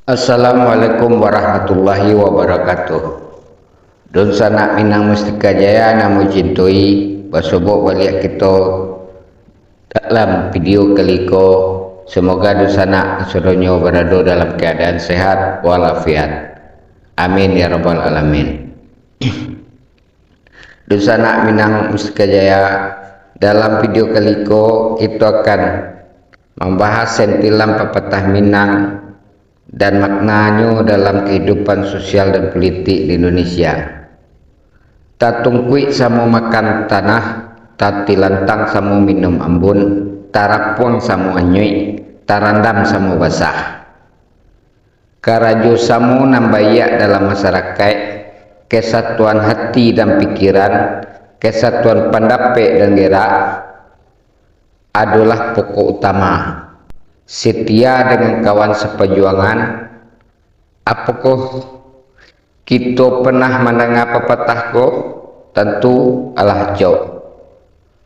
Assalamualaikum warahmatullahi wabarakatuh. Don sanak minang mustika jaya namu jintui basobok balik kita dalam video keliko. Semoga dosanak keseronyo berada dalam keadaan sehat walafiat. Amin ya rabbal alamin. Dosanak minang mustika jaya, dalam video keliko kita akan membahas sentilan pepatah Minang dan maknanya dalam kehidupan sosial dan politik di Indonesia. Tak tungkuik samo makan tanah, tak tilantang samo minum ambun, tarapon samo anyui, tarandam samo basah. Karajo samo nambayak dalam masyarakat, kesatuan hati dan pikiran, kesatuan pendapat dan gerak adalah pokok utama. Setia dengan kawan seperjuangan. Apakah kita pernah mendengar pepatah ko? Tentu alah jauh.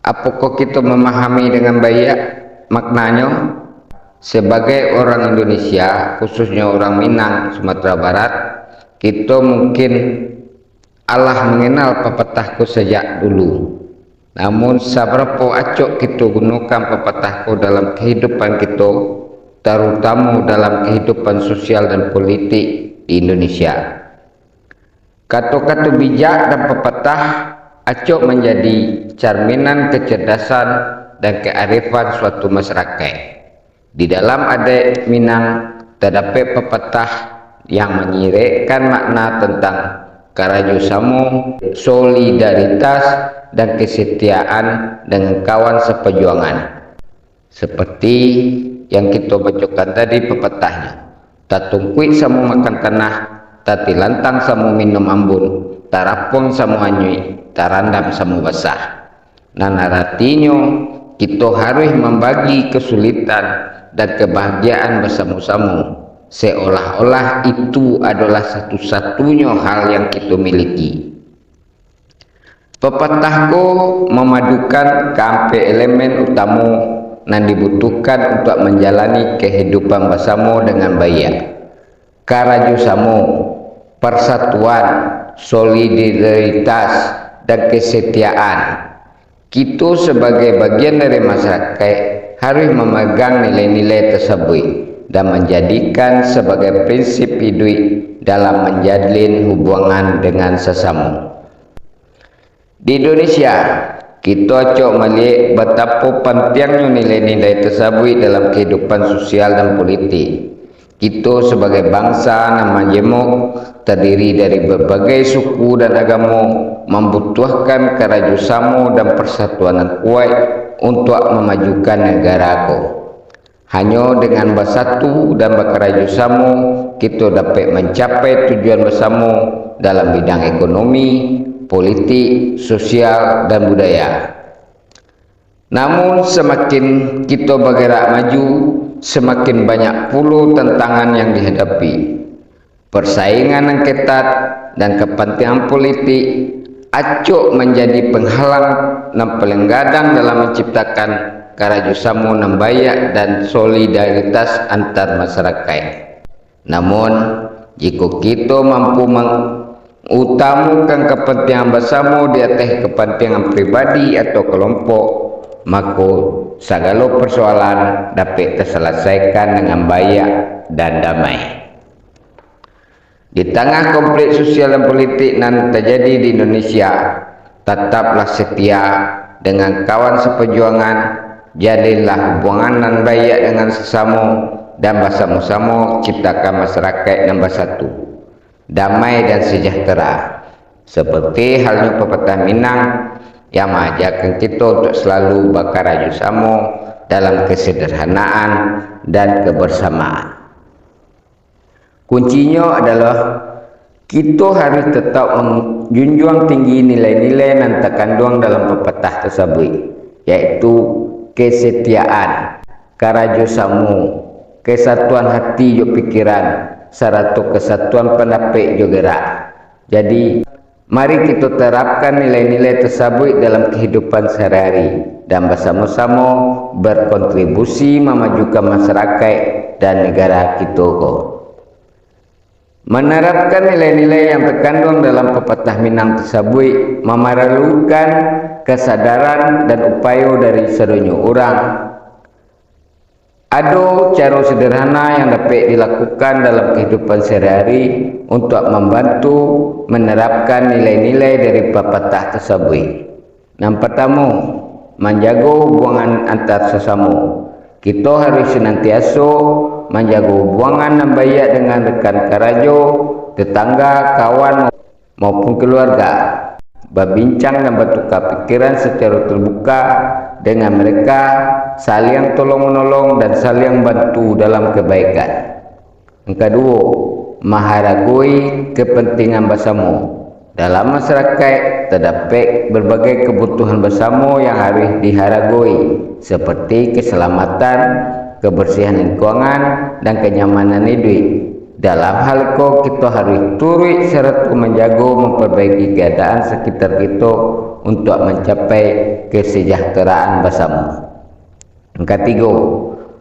Apakah kita memahami dengan baik maknanya? Sebagai orang Indonesia, khususnya orang Minang, Sumatera Barat, kita mungkin alah mengenal pepatah ko sejak dulu. Namun seberapa acok kita gunakan pepatah ko dalam kehidupan kita, terutama dalam kehidupan sosial dan politik di Indonesia. Kata-kata bijak dan pepatah acok menjadi cerminan kecerdasan dan kearifan suatu masyarakat. Di dalam adat Minang terdapat pepatah yang menyirikkan makna tentang kerjasama, solidaritas, dan kesetiaan dengan kawan seperjuangan. Seperti yang kita bacakan tadi pepatahnya. Tak tungkuik samo makan tanah, tak tilantang samo minum ambun, tarapon samo anyui, tarandam samo basah. Nah, artinya kita harus membagi kesulitan dan kebahagiaan bersama-sama, seolah-olah itu adalah satu-satunya hal yang kita miliki. Pepatahku memadukan keempat elemen utama yang dibutuhkan untuk menjalani kehidupan bersama dengan baik. Kerjasama, persatuan, solidaritas, dan kesetiaan. Kita sebagai bagian dari masyarakat harus memegang nilai-nilai tersebut dan menjadikan sebagai prinsip hidup dalam menjalin hubungan dengan sesama. Di Indonesia, kita cok melihat betapa pentingnya nilai-nilai tersebut dalam kehidupan sosial dan politik. Kita sebagai bangsa yang majemuk, terdiri dari berbagai suku dan agama, membutuhkan kerjasama dan persatuan yang kuat untuk memajukan negaraku. Hanya dengan bersatu dan bekerjasama, kita dapat mencapai tujuan bersama dalam bidang ekonomi, politik, sosial, dan budaya. Namun semakin kita bergerak maju, semakin banyak pula tantangan yang dihadapi. Persaingan yang ketat dan kepentingan politik acok menjadi penghalang dan pelenggadang dalam menciptakan kerjasama yang baik dan solidaritas antar masyarakat. Namun, jika kita mampu utamakan kepentingan bersama di atas kepentingan pribadi atau kelompok, maka segala persoalan dapat terselesaikan dengan baik dan damai. Di tengah konflik sosial dan politik yang terjadi di Indonesia, tetaplah setia dengan kawan seperjuangan, jalinlah hubungan yang baik dengan sesama, dan bersama-sama ciptakan masyarakat yang bersatu, damai dan sejahtera. Seperti halnya pepatah Minang yang mengajarkan kita untuk selalu bekerjasama dalam kesederhanaan dan kebersamaan. Kuncinya adalah kita harus tetap menjunjung tinggi nilai-nilai yang terkandung dalam pepatah tersebut, yaitu kesetiaan, kerjasama, kesatuan hati dan pikiran, serta kesatuan pendapat juga gerak. Jadi, mari kita terapkan nilai-nilai tersebut dalam kehidupan sehari-hari dan bersama-sama berkontribusi memajukan masyarakat dan negara kita. Menerapkan nilai-nilai yang terkandung dalam pepatah Minang tersebut memerlukan kesadaran dan upaya dari seluruh orang. Ada cara sederhana yang dapat dilakukan dalam kehidupan sehari-hari untuk membantu menerapkan nilai-nilai dari pepatah tersebut. Yang pertama, menjaga hubungan antar sesama. Kita harus senantiasa menjaga hubungan yang baik dengan rekan kerja, tetangga, kawan maupun keluarga. Berbincang dan bertukar pikiran secara terbuka dengan mereka, saling tolong-menolong dan saling bantu dalam kebaikan. Yang kedua, menghargai kepentingan bersama. Dalam masyarakat terdapat berbagai kebutuhan bersama yang harus dihargai, seperti keselamatan, kebersihan lingkungan, dan kenyamanan hidup. Dalam hal itu kita harus turut serta menjaga memperbaiki keadaan sekitar kita untuk mencapai kesejahteraan bersama. Yang ketiga,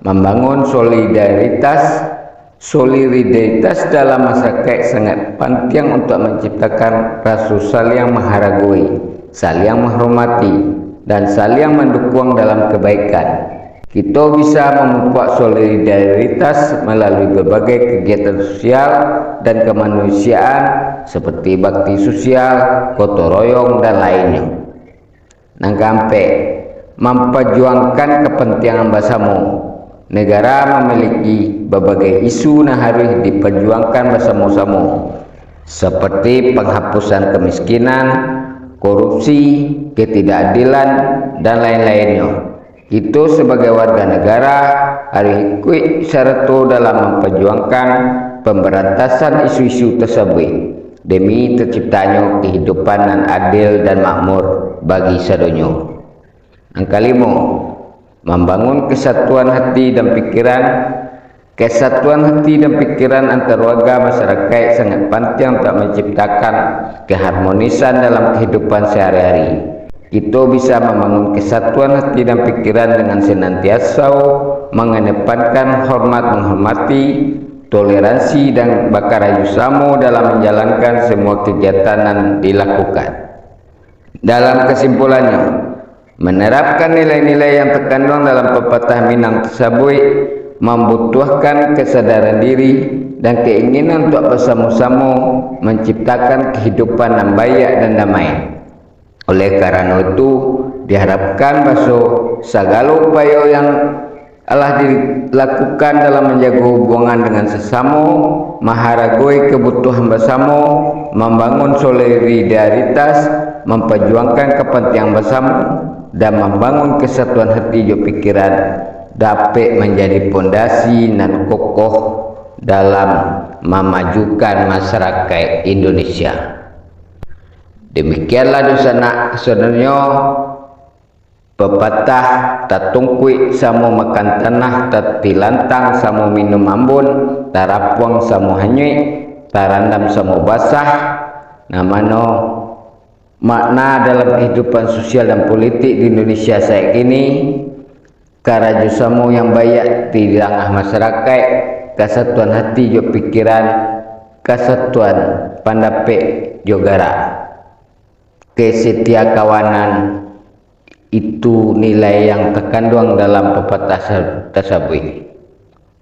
membangun solidaritas. Solidaritas dalam masyarakat sangat penting untuk menciptakan rasa saling menghargai, saling menghormati, dan saling mendukung dalam kebaikan. Kita bisa memupuk solidaritas melalui berbagai kegiatan sosial dan kemanusiaan seperti bakti sosial, gotong royong, dan lainnya. Yang keempat, memperjuangkan kepentingan bersama. Negara memiliki berbagai isu yang harus diperjuangkan bersama-sama, seperti penghapusan kemiskinan, korupsi, ketidakadilan, dan lain-lainnya. Kita sebagai warga negara harus ikut serta dalam memperjuangkan pemberantasan isu-isu tersebut demi terciptanya kehidupan yang adil dan makmur bagi sedunia. Yang kelima, membangun kesatuan hati dan pikiran. Kesatuan hati dan pikiran antar warga masyarakat sangat penting untuk menciptakan keharmonisan dalam kehidupan sehari-hari. Kita bisa membangun kesatuan hati dan pikiran dengan senantiasa mengedepankan hormat menghormati, toleransi, dan bekerja sama dalam menjalankan semua kegiatan yang dilakukan. Dalam kesimpulannya, menerapkan nilai-nilai yang terkandung dalam pepatah Minang tersebut membutuhkan kesadaran diri dan keinginan untuk bersama-sama menciptakan kehidupan yang baik dan damai. Oleh karena itu, diharapkan bahwa segala upaya yang telah dilakukan dalam menjaga hubungan dengan sesama, menghargai kebutuhan bersama, membangun solidaritas, memperjuangkan kepentingan bersama, dan membangun kesatuan hati dan pikiran dapat menjadi pondasi dan kokoh dalam memajukan masyarakat Indonesia. Demikianlah dosana sebenarnya pepatah tak tungkui sama makan tanah, tak tilantang sama minum ambon, tak rapuang sama hanyut, tak randam sama basah. Namanya makna dalam kehidupan sosial dan politik di Indonesia saat ini, kerjasama yang baik di tengah masyarakat, kesatuan hati dan pikiran, kesatuan pendapat juga kesetiakawanan itu nilai yang terkandung dalam pepatah tersebut.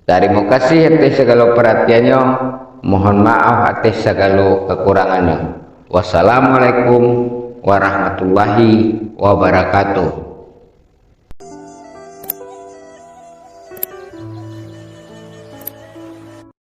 Terima kasih atas segala perhatiannya. Mohon maaf atas segala kekurangannya. Wassalamualaikum warahmatullahi wabarakatuh.